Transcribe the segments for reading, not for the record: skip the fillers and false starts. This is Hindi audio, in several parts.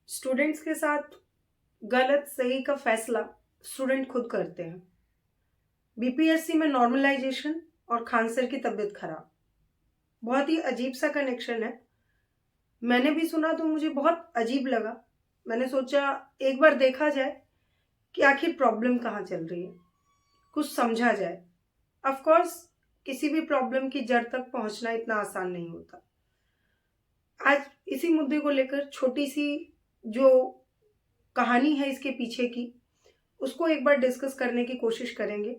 स्टूडेंट्स के साथ गलत सही का फैसला स्टूडेंट खुद करते हैं। बीपीएससी में नॉर्मलाइजेशन और खान सर की तबीयत खराब, बहुत ही अजीब सा कनेक्शन है। मैंने भी सुना तो मुझे बहुत अजीब लगा। मैंने सोचा एक बार देखा जाए कि आखिर प्रॉब्लम कहाँ चल रही है, कुछ समझा जाए। ऑफ कोर्स किसी भी प्रॉब्लम की जड़ तक पहुंचना इतना आसान नहीं होता। आज इसी मुद्दे को लेकर छोटी सी जो कहानी है इसके पीछे की, उसको एक बार डिस्कस करने की कोशिश करेंगे।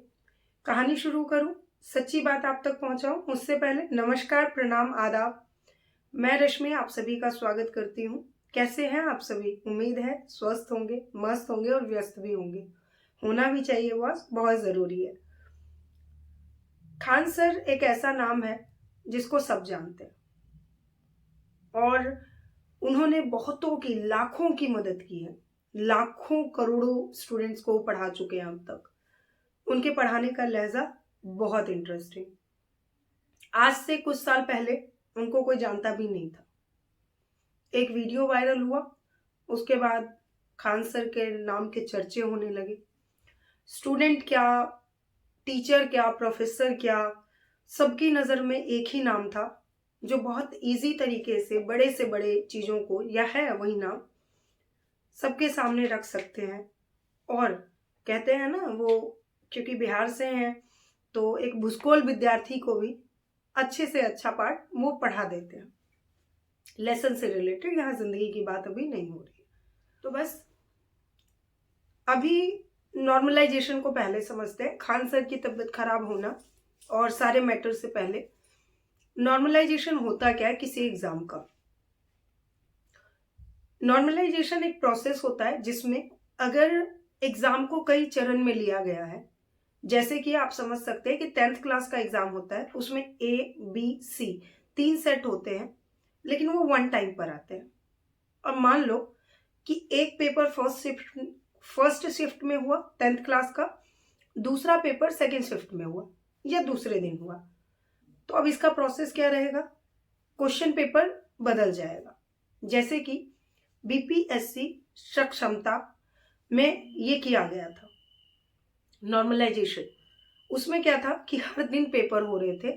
कहानी शुरू करूं, सच्ची बात आप तक पहुंचाऊं उससे पहले नमस्कार, प्रणाम, आदाब। मैं रश्मि आप सभी का स्वागत करती हूं। कैसे हैं आप सभी? उम्मीद है स्वस्थ होंगे, मस्त होंगे और व्यस्त भी होंगे। होना भी चाहिए, बॉस, बहुत जरूरी है। खान सर एक ऐसा नाम है जिसको सब जानते हैं और उन्होंने बहुतों की, लाखों की मदद की है। लाखों करोड़ों स्टूडेंट्स को पढ़ा चुके हैं अब तक। उनके पढ़ाने का लहजा बहुत इंटरेस्टिंग। आज से कुछ साल पहले उनको कोई जानता भी नहीं था। एक वीडियो वायरल हुआ, उसके बाद खान सर के नाम के चर्चे होने लगे। स्टूडेंट क्या, टीचर क्या, प्रोफेसर क्या, सबकी नज़र में एक ही नाम था जो बहुत इजी तरीके से बड़े चीज़ों को, या है वही नाम, सबके सामने रख सकते हैं। और कहते हैं ना, वो क्योंकि बिहार से हैं तो एक भूसकोल विद्यार्थी को भी अच्छे से अच्छा पाठ वो पढ़ा देते हैं। लेसन से रिलेटेड, यहाँ जिंदगी की बात अभी नहीं हो रही है। तो बस अभी नॉर्मलाइजेशन को पहले समझते हैं। खान सर की तबीयत खराब होना और सारे मैटर से पहले नॉर्मलाइजेशन होता क्या है किसी एग्जाम का। नॉर्मलाइजेशन एक प्रोसेस होता है जिसमें अगर एग्जाम को कई चरण में लिया गया है, जैसे कि आप समझ सकते हैं कि 10th क्लास का एग्जाम होता है, उसमें A, B, C 3 सेट होते हैं, लेकिन वो वन टाइम पर आते हैं। और मान लो कि एक पेपर फर्स्ट शिफ्ट में हुआ 10th क्लास का, दूसरा पेपर सेकेंड शिफ्ट में हुआ या दूसरे दिन हुआ, तो अब इसका प्रोसेस क्या रहेगा? क्वेश्चन पेपर बदल जाएगा। जैसे कि बीपीएससी सक्षमता में ये किया गया था नॉर्मलाइजेशन। उसमें क्या था कि हर दिन पेपर हो रहे थे,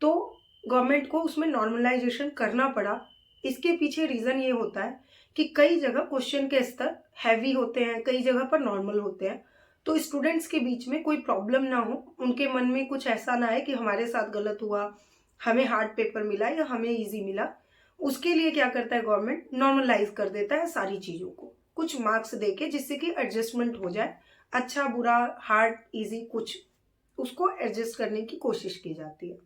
तो गवर्नमेंट को उसमें नॉर्मलाइजेशन करना पड़ा। इसके पीछे रीज़न ये होता है कि कई जगह क्वेश्चन के स्तर हैवी होते हैं, कई जगह पर नॉर्मल होते हैं। तो स्टूडेंट्स के बीच में कोई प्रॉब्लम ना हो, उनके मन में कुछ ऐसा ना आए कि हमारे साथ गलत हुआ, हमें हार्ड पेपर मिला या हमें इजी मिला। उसके लिए क्या करता है गवर्नमेंट? नॉर्मलाइज कर देता है सारी चीज़ों को, कुछ मार्क्स देके, जिससे कि एडजस्टमेंट हो जाए। अच्छा बुरा, हार्ड इजी, कुछ उसको एडजस्ट करने की कोशिश की जाती है।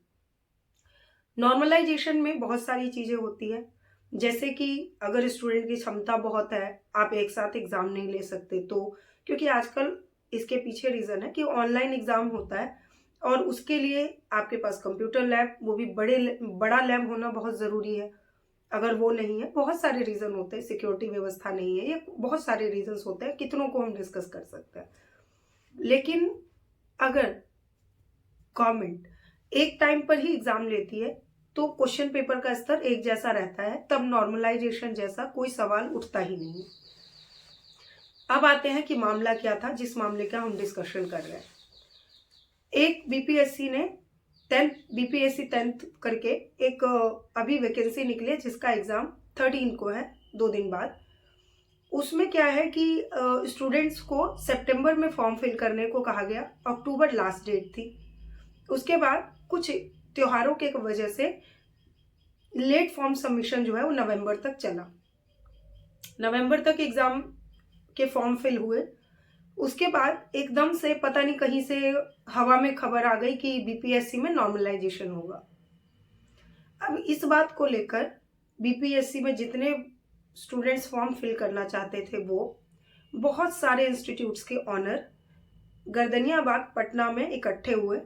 नॉर्मलाइजेशन में बहुत सारी चीज़ें होती हैं, जैसे कि अगर स्टूडेंट की क्षमता बहुत है, आप एक साथ एग्ज़ाम नहीं ले सकते, तो क्योंकि आजकल इसके पीछे रीज़न है कि ऑनलाइन एग्ज़ाम होता है और उसके लिए आपके पास कंप्यूटर लैब, वो भी बड़ा लैब होना बहुत ज़रूरी है। अगर वो नहीं है, बहुत सारे रीज़न होते हैं, सिक्योरिटी व्यवस्था नहीं है, ये बहुत सारे रीजंस होते हैं, कितनों को हम डिस्कस कर सकते हैं। लेकिन अगर गवर्नमेंट एक टाइम पर ही एग्ज़ाम लेती है तो क्वेश्चन पेपर का स्तर एक जैसा रहता है, तब नॉर्मलाइजेशन जैसा कोई सवाल उठता ही नहीं। अब आते हैं कि मामला क्या था जिस मामले का हम डिस्कशन कर रहे हैं। एक बीपीएससी 10th करके एक अभी वैकेंसी निकली है जिसका एग्ज़ाम 13 को है, 2 दिन बाद। उसमें क्या है कि स्टूडेंट्स को सितंबर में फॉर्म फिल करने को कहा गया, अक्टूबर लास्ट डेट थी। उसके बाद कुछ त्योहारों के वजह से लेट फॉर्म सबमिशन जो है वो नवंबर तक चला। नवंबर तक एग्ज़ाम के फॉर्म फिल हुए। उसके बाद एकदम से पता नहीं कहीं से हवा में खबर आ गई कि बीपीएससी में नॉर्मलाइजेशन होगा। अब इस बात को लेकर बीपीएससी में जितने स्टूडेंट्स फॉर्म फिल करना चाहते थे, वो बहुत सारे इंस्टीट्यूट्स के ऑनर गर्दनियाबाग पटना में इकट्ठे हुए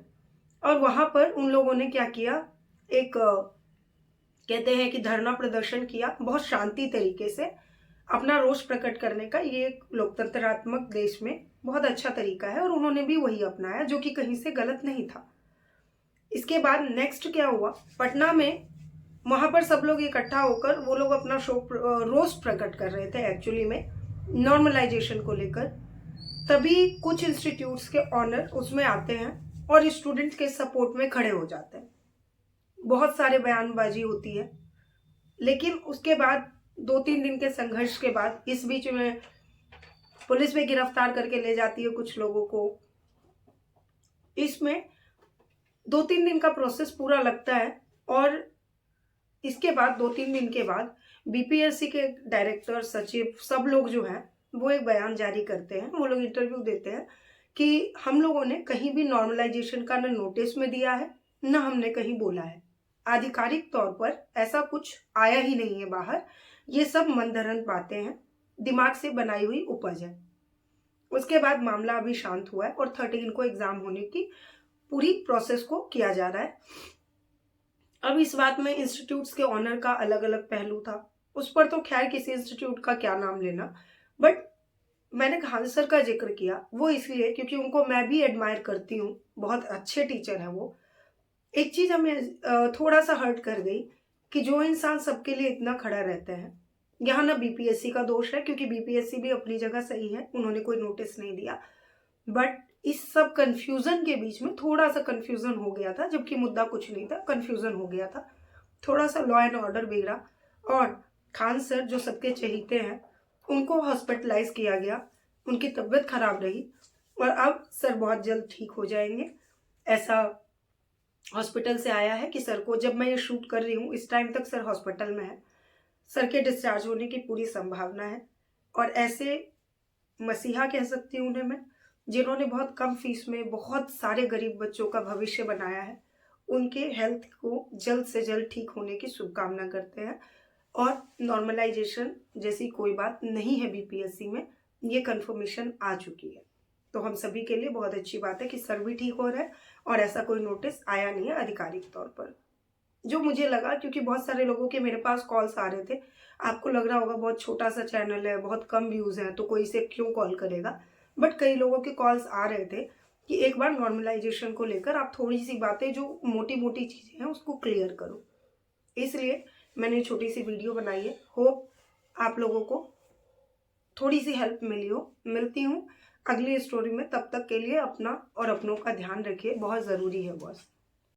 और वहाँ पर उन लोगों ने क्या किया, एक कहते हैं कि धरना प्रदर्शन किया। बहुत शांति तरीके से अपना रोष प्रकट करने का ये एक लोकतंत्रात्मक देश में बहुत अच्छा तरीका है और उन्होंने भी वही अपनाया, जो कि कहीं से गलत नहीं था। इसके बाद नेक्स्ट क्या हुआ, पटना में वहां पर सब लोग इकट्ठा होकर वो लोग अपना शोक रोष प्रकट कर रहे थे एक्चुअली में नॉर्मलाइजेशन को लेकर। तभी कुछ इंस्टीट्यूट्स के ऑनर उसमें आते हैं और स्टूडेंट्स के सपोर्ट में खड़े हो जाते हैं। बहुत सारे बयानबाजी होती है, लेकिन उसके बाद 2-3 दिन के संघर्ष के बाद इस बीच में पुलिस भी गिरफ्तार करके ले जाती है कुछ लोगों को। इसमें 2-3 दिन का प्रोसेस पूरा लगता है और इसके बाद 2-3 दिन के बाद बीपीएससी के डायरेक्टर, सचिव, सब लोग जो हैं वो एक बयान जारी करते हैं। वो लोग इंटरव्यू देते हैं कि हम लोगों ने कहीं भी नॉर्मलाइजेशन का न नोटिस में दिया है, न हमने कहीं बोला है। आधिकारिक तौर पर ऐसा कुछ आया ही नहीं है बाहर। ये सब मनगढ़ंत बातें हैं, दिमाग से बनाई हुई उपज है। उसके बाद मामला अभी शांत हुआ है और 13 को एग्जाम होने की पूरी प्रोसेस को किया जा रहा है। अब इस बात में इंस्टीट्यूट्स के ऑनर का अलग अलग पहलू था। उस पर तो खैर किसी इंस्टीट्यूट का क्या नाम लेना, बट मैंने खान सर का जिक्र किया वो इसलिए क्योंकि उनको मैं भी एडमायर करती हूँ, बहुत अच्छे टीचर हैं वो। एक चीज हमें थोड़ा सा हर्ट कर गई कि जो इंसान सबके लिए इतना खड़ा रहता है, यहाँ ना बीपीएससी का दोष है क्योंकि बीपीएससी भी अपनी जगह सही है, उन्होंने कोई नोटिस नहीं दिया, बट इस सब कंफ्यूजन के बीच में थोड़ा सा कंफ्यूजन हो गया था, जबकि मुद्दा कुछ नहीं था, कंफ्यूजन हो गया था, थोड़ा सा लॉ एंड ऑर्डर बिगड़ा और खान सर जो सबके चहेते हैं उनको हॉस्पिटलाइज किया गया, उनकी तबीयत खराब रही और अब सर बहुत जल्द ठीक हो जाएंगे। ऐसा हॉस्पिटल से आया है कि सर को, जब मैं ये शूट कर रही हूँ इस टाइम तक सर हॉस्पिटल में है, सर के डिस्चार्ज होने की पूरी संभावना है। और ऐसे मसीहा कह सकती हूँ उन्हें मैं, जिन्होंने बहुत कम फीस में बहुत सारे गरीब बच्चों का भविष्य बनाया है, उनके हेल्थ को जल्द से जल्द ठीक होने की शुभकामना करते हैं। और नॉर्मलाइजेशन जैसी कोई बात नहीं है बीपीएससी में, ये कंफर्मेशन आ चुकी है, तो हम सभी के लिए बहुत अच्छी बात है कि सर भी ठीक हो रहा है और ऐसा कोई नोटिस आया नहीं है आधिकारिक तौर पर। जो मुझे लगा, क्योंकि बहुत सारे लोगों के मेरे पास कॉल्स आ रहे थे, आपको लग रहा होगा बहुत छोटा सा चैनल है, बहुत कम व्यूज हैं, तो कोई इसे क्यों कॉल करेगा, बट कई लोगों के कॉल्स आ रहे थे कि एक बार नॉर्मलाइजेशन को लेकर आप थोड़ी सी बातें जो मोटी मोटी चीजें हैं उसको क्लियर करो, इसलिए मैंने छोटी सी वीडियो बनाई है। होप आप लोगों को थोड़ी सी हेल्प मिलती हूँ अगली स्टोरी में। तब तक के लिए अपना और अपनों का ध्यान रखिए, बहुत ज़रूरी है बॉस।